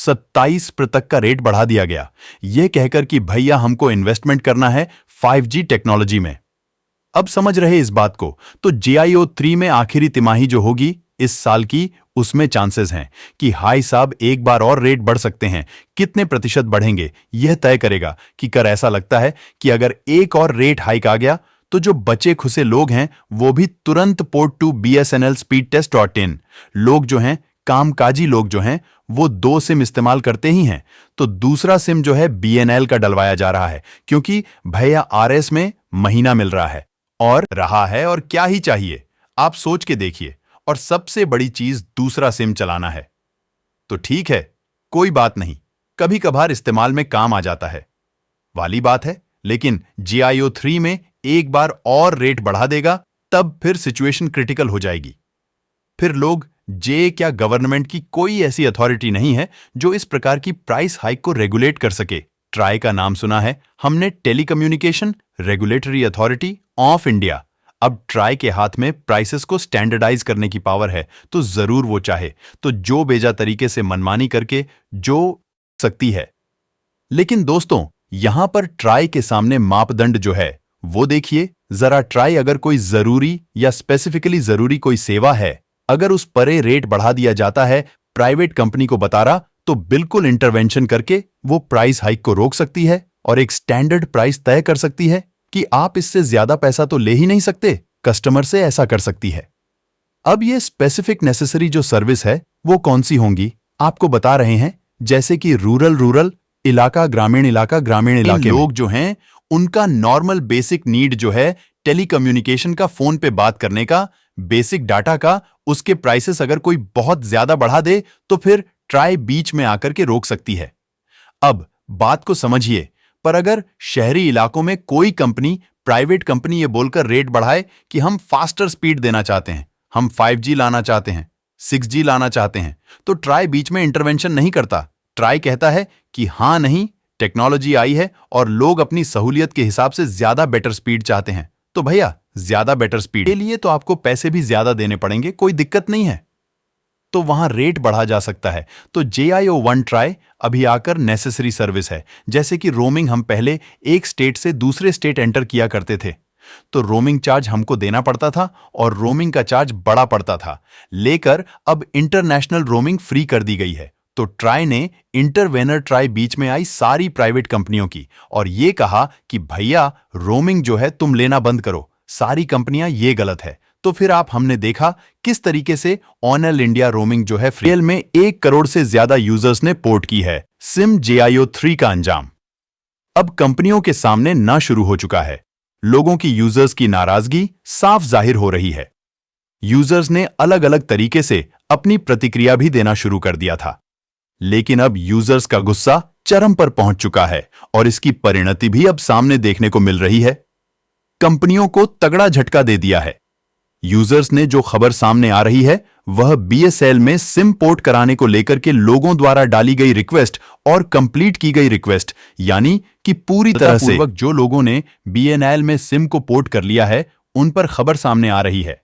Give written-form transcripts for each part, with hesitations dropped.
27% का रेट बढ़ा दिया गया, यह कहकर कि भैया हमको इन्वेस्टमेंट करना है 5G टेक्नोलॉजी में। अब समझ रहे इस बात को? तो JIO 3 में आखिरी तिमाही जो होगी इस साल की, उसमें चांसेस हैं कि हाई साहब एक बार और रेट बढ़ सकते हैं। कितने प्रतिशत बढ़ेंगे यह तय करेगा कि कर ऐसा लगता है कि अगर एक और रेट हाइक आ गया तो जो बचे खुसे लोग हैं वो भी तुरंत port to BSNL speed test .in लोग जो हैं, कामकाजी लोग जो हैं, वो 2 सिम इस्तेमाल करते ही हैं, तो दूसरा सिम जो है BNL का डलवाया जा रहा है, क्योंकि भैया RS में महीना मिल रहा है और क्या ही चाहिए, आप सोच के देखिए। और सबसे बड़ी चीज दूसरा सिम चलाना है। तो ठीक है, कोई बात नहीं, कभी कभार इस्तेमाल में काम आ जाता है वाली बात है, लेकिन JIO 3 में एक बार और रेट बढ़ा देगा, तब फिर सिचुएशन क्रिटिकल हो जाएगी। फिर लोग क्या गवर्नमेंट की कोई ऐसी अथॉरिटी नहीं है जो इस प्रकार की प्राइस हाइक को रेगुलेट कर सके। ट्राई का नाम सुना है हमने, telecommunication regulatory authority of India. अब ट्राई के हाथ में प्राइसेस को स्टैंडर्डाइज करने की पावर है, तो जरूर वो चाहे तो जो बेजा तरीके से मनमानी करके जो सकती है। लेकिन दोस्तों, यहां पर ट्राई के सामने मापदंड जो है वो देखिए जरा। ट्राई अगर कोई जरूरी या स्पेसिफिकली जरूरी कोई सेवा है, अगर उस परे रेट बढ़ा दिया जाता है प्राइवेट कंपनी को बता रहा, तो बिल्कुल इंटरवेंशन करके वो प्राइस हाइक को रोक सकती है और एक स्टैंडर्ड प्राइस तय कर सकती है कि आप इससे ज्यादा पैसा तो ले ही नहीं सकते, कस्टमर से ऐसा कर सकती है। अब ये स्पेसिफिक नेसेसरी जो सर्विस है वो कौन सी होंगी, आपको बता रहे हैं। जैसे कि रूरल इलाका, ग्रामीण इलाके लोग जो हैं, उनका नॉर्मल बेसिक नीड जो है टेलीकम्युनिकेशन का, फोन पे बात करने का, बेसिक डाटा का, उसके प्राइसेस अगर कोई बहुत ज्यादा बढ़ा दे तो फिर ट्राई बीच में आकर के रोक सकती है। अब बात को समझिए, पर अगर शहरी इलाकों में कोई कंपनी, प्राइवेट कंपनी ये बोलकर रेट बढ़ाए कि हम फास्टर स्पीड देना चाहते हैं, हम 5G लाना चाहते हैं, 6G लाना चाहते हैं, तो ट्राई बीच में इंटरवेंशन नहीं करता। ट्राई कहता है कि हां नहीं, टेक्नोलॉजी आई है और लोग अपनी सहूलियत के हिसाब से ज्यादा बेटर स्पीड चाहते हैं, तो भैया ज्यादा बेटर स्पीड के लिए तो आपको पैसे भी ज्यादा देने पड़ेंगे, कोई दिक्कत नहीं है, तो वहां रेट बढ़ा जा सकता है। तो JIO 1 ट्राई अभी आकर नेसेसरी सर्विस है। जैसे कि रोमिंग, हम पहले एक स्टेट से दूसरे स्टेट एंटर किया करते थे, तो रोमिंग चार्ज हमको देना पड़ता था और रोमिंग का चार्ज बड़ा पड़ता था, लेकर अब इंटरनेशनल रोमिंग फ्री कर दी गई है। तो ट्राई ने इंटरवेनर ट्राई बीच में आई सारी प्राइवेट कंपनियों की और ये कहा कि भैया रोमिंग जो है तुम लेना बंद करो, सारी कंपनियां, ये गलत है। तो फिर हमने देखा किस तरीके से ऑल इंडिया रोमिंग जो है फ्री में 1 करोड़ से ज्यादा यूजर्स ने पोर्ट की है सिम JIO 3 का अंजाम अब कंपनियों के सामने ना शुरू हो चुका है। लोगों की यूजर्स की नाराजगी साफ जाहिर हो रही है। यूजर्स ने अलग अलग तरीके से अपनी प्रतिक्रिया भी देना शुरू कर दिया था, लेकिन अब यूजर्स का गुस्सा चरम पर पहुंच चुका है और इसकी परिणति भी अब सामने देखने को मिल रही है। कंपनियों को तगड़ा झटका दे दिया है। यूजर्स ने जो खबर सामने आ रही है वह BSNL में सिम पोर्ट कराने को लेकर के लोगों द्वारा डाली गई रिक्वेस्ट और कंप्लीट की गई रिक्वेस्ट, यानी कि पूरी तरह से जो लोगों ने BSNL में सिम को पोर्ट कर लिया है उन पर खबर सामने आ रही है।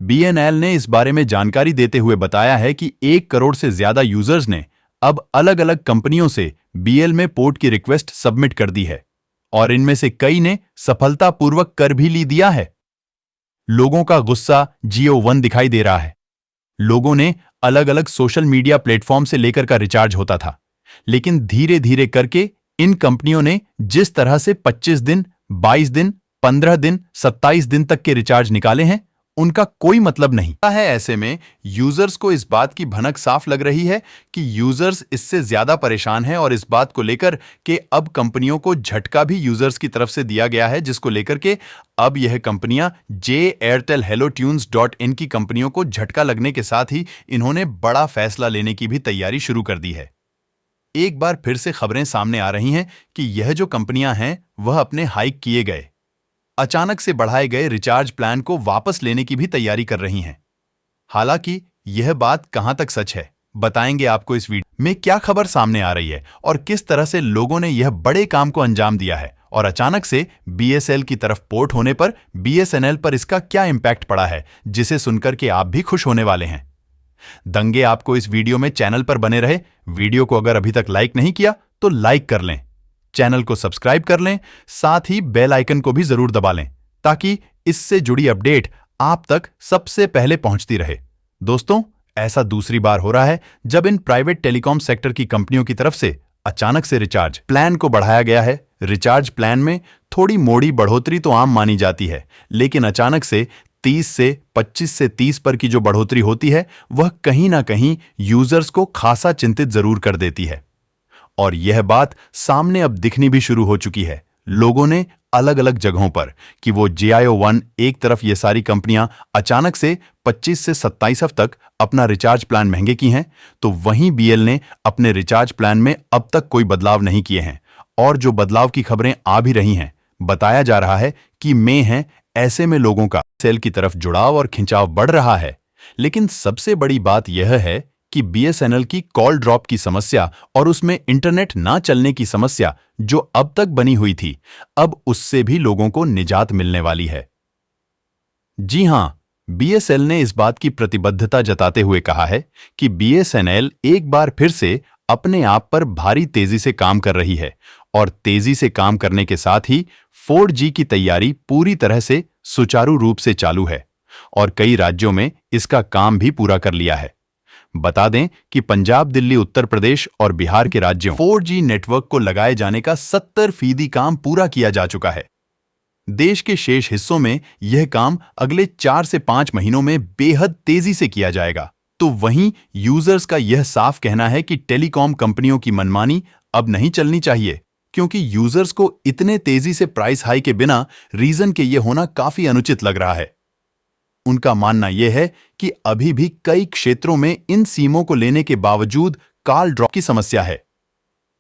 BSNL ने इस बारे में जानकारी देते हुए बताया है कि 1 करोड़ से ज्यादा यूजर्स ने अब अलग अलग कंपनियों से BL में पोर्ट की रिक्वेस्ट सबमिट कर दी है और इनमें से कई ने सफलतापूर्वक कर भी ली दिया है। लोगों का गुस्सा JIO 1 दिखाई दे रहा है। लोगों ने अलग अलग सोशल मीडिया प्लेटफॉर्म से लेकर का रिचार्ज होता था, लेकिन धीरे धीरे करके इन कंपनियों ने जिस तरह से 25 दिन, 22 दिन, 15 दिन, 27 दिन तक के रिचार्ज निकाले हैं, उनका कोई मतलब नहीं है। ऐसे में यूजर्स को इस बात की भनक साफ लग रही है कि यूजर्स इससे ज्यादा परेशान हैं और इस बात को लेकर कि अब कंपनियों को झटका भी यूजर्स की तरफ से दिया गया है, जिसको लेकर के अब यह कंपनियां Airtel HelloTunes.in की कंपनियों को झटका लगने के साथ ही इन्होंने बड़ा फैसला लेने की भी तैयारी शुरू कर दी है। एक बार फिर से खबरें सामने आ रही हैं कि यह जो कंपनियां हैं वह अपने हाइक किए गए, अचानक से बढ़ाए गए रिचार्ज प्लान को वापस लेने की भी तैयारी कर रही हैं। हालांकि यह बात कहां तक सच है, बताएंगे आपको इस वीडियो में। क्या खबर सामने आ रही है और किस तरह से लोगों ने यह बड़े काम को अंजाम दिया है और अचानक से BSNL की तरफ पोर्ट होने पर BSNL पर इसका क्या इंपैक्ट पड़ा है, जिसे सुनकर के आप भी खुश होने वाले हैं। दंगे आपको इस वीडियो में चैनल पर बने रहे। वीडियो को अगर अभी तक लाइक नहीं किया तो लाइक कर लें, चैनल को सब्सक्राइब कर लें, साथ ही बेल आइकन को भी जरूर दबा लें ताकि इससे जुड़ी अपडेट आप तक सबसे पहले पहुंचती रहे। दोस्तों, ऐसा दूसरी बार हो रहा है जब इन प्राइवेट टेलीकॉम सेक्टर की कंपनियों की तरफ से अचानक से रिचार्ज प्लान को बढ़ाया गया है। रिचार्ज प्लान में थोड़ी मोड़ी बढ़ोतरी तो आम मानी जाती है, लेकिन अचानक से 30 से 25 से 30 पर की जो बढ़ोतरी होती है वह कहीं ना कहीं यूजर्स को खासा चिंतित जरूर कर देती है। और यह बात सामने अब दिखनी भी शुरू हो चुकी है। लोगों ने अलग अलग जगहों पर कि वो JIO1 एक तरफ ये सारी कंपनियां अचानक से 25 से 27 तक अपना रिचार्ज प्लान महंगे की हैं, तो वहीं BL ने अपने रिचार्ज प्लान में अब तक कोई बदलाव नहीं किए हैं। और जो बदलाव की खबरें आ भी रही हैं, बताया जा रहा है कि मई है, ऐसे में लोगों का सेल की तरफ जुड़ाव और खिंचाव बढ़ रहा है। लेकिन सबसे बड़ी बात यह है कि BSNL की कॉल ड्रॉप की समस्या और उसमें इंटरनेट ना चलने की समस्या जो अब तक बनी हुई थी, अब उससे भी लोगों को निजात मिलने वाली है। जी हां, BSNL ने इस बात की प्रतिबद्धता जताते हुए कहा है कि BSNL एक बार फिर से अपने आप पर भारी तेजी से काम कर रही है और तेजी से काम करने के साथ ही 4G की तैयारी पूरी तरह से सुचारू रूप से चालू है और कई राज्यों में इसका काम भी पूरा कर लिया है। बता दें कि पंजाब, दिल्ली, उत्तर प्रदेश और बिहार के राज्यों 4G नेटवर्क को लगाए जाने का 70% काम पूरा किया जा चुका है। देश के शेष हिस्सों में यह काम अगले 4 से 5 महीनों में बेहद तेजी से किया जाएगा। तो वहीं यूजर्स का यह साफ कहना है कि टेलीकॉम कंपनियों की मनमानी अब नहीं चलनी चाहिए, क्योंकि यूजर्स को इतने तेजी से प्राइस हाई के बिना रीजन के यह होना काफी अनुचित लग रहा है। उनका मानना यह है कि अभी भी कई क्षेत्रों में इन सिमों को लेने के बावजूद कॉल ड्रॉप की समस्या है।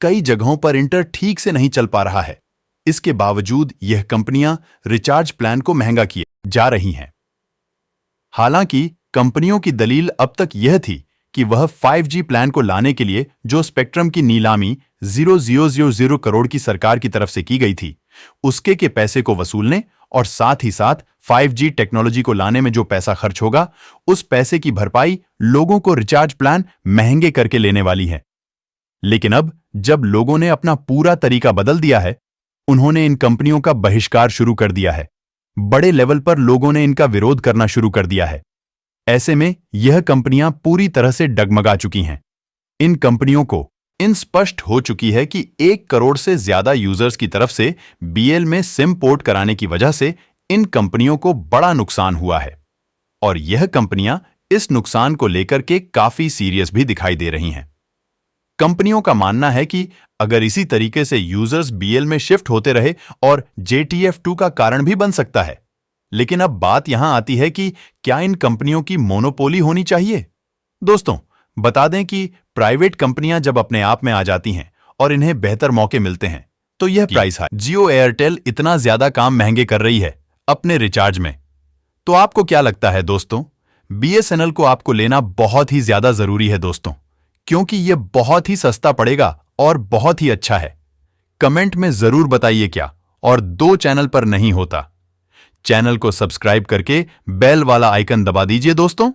कई जगहों पर इंटर ठीक से नहीं चल पा रहा है। इसके बावजूद यह कंपनियां रिचार्ज प्लान को महंगा किए जा रही हैं। हालांकि कंपनियों की दलील अब तक यह थी कि वह 5G प्लान को लाने के लिए जो स्पेक्ट्रम की नीलामी 0,000 करोड़ की सरकार की तरफ से की गई थी, उसके के पैसे को वसूलने और साथ ही साथ 5G टेक्नोलॉजी को लाने में जो पैसा खर्च होगा, उस पैसे की भरपाई लोगों को रिचार्ज प्लान महंगे करके लेने वाली है। लेकिन अब जब लोगों ने अपना पूरा तरीका बदल दिया है, उन्होंने इन कंपनियों का बहिष्कार शुरू कर दिया है। बड़े लेवल पर लोगों ने इनका विरोध करना शुरू कर दिया है। ऐसे में यह कंपनियां पूरी तरह से डगमगा चुकी हैं। इन कंपनियों को इन स्पष्ट हो चुकी है कि 1 करोड़ से ज्यादा यूजर्स की तरफ से BL में सिम पोर्ट कराने की वजह से इन कंपनियों को बड़ा नुकसान हुआ है और यह कंपनियां इस नुकसान को लेकर के काफी सीरियस भी दिखाई दे रही हैं। कंपनियों का मानना है कि अगर इसी तरीके से यूजर्स BL में शिफ्ट होते रहे और JTF2 का कारण भी बन सकता है। लेकिन अब बात यहां आती है कि क्या इन कंपनियों की मोनोपोली होनी चाहिए? दोस्तों, बता दें कि प्राइवेट कंपनियां जब अपने आप में आ जाती हैं और इन्हें बेहतर मौके मिलते हैं, तो यह प्राइस हाई जियो एयरटेल इतना ज्यादा काम महंगे कर रही है अपने रिचार्ज में। तो आपको क्या लगता है दोस्तों? BSNL को आपको लेना बहुत ही ज्यादा जरूरी है दोस्तों, क्योंकि यह बहुत ही सस्ता पड़ेगा और बहुत ही अच्छा है। कमेंट में जरूर बताइए क्या, और 2 चैनल पर नहीं होता। चैनल को सब्सक्राइब करके बेल वाला आइकन दबा दीजिए दोस्तों।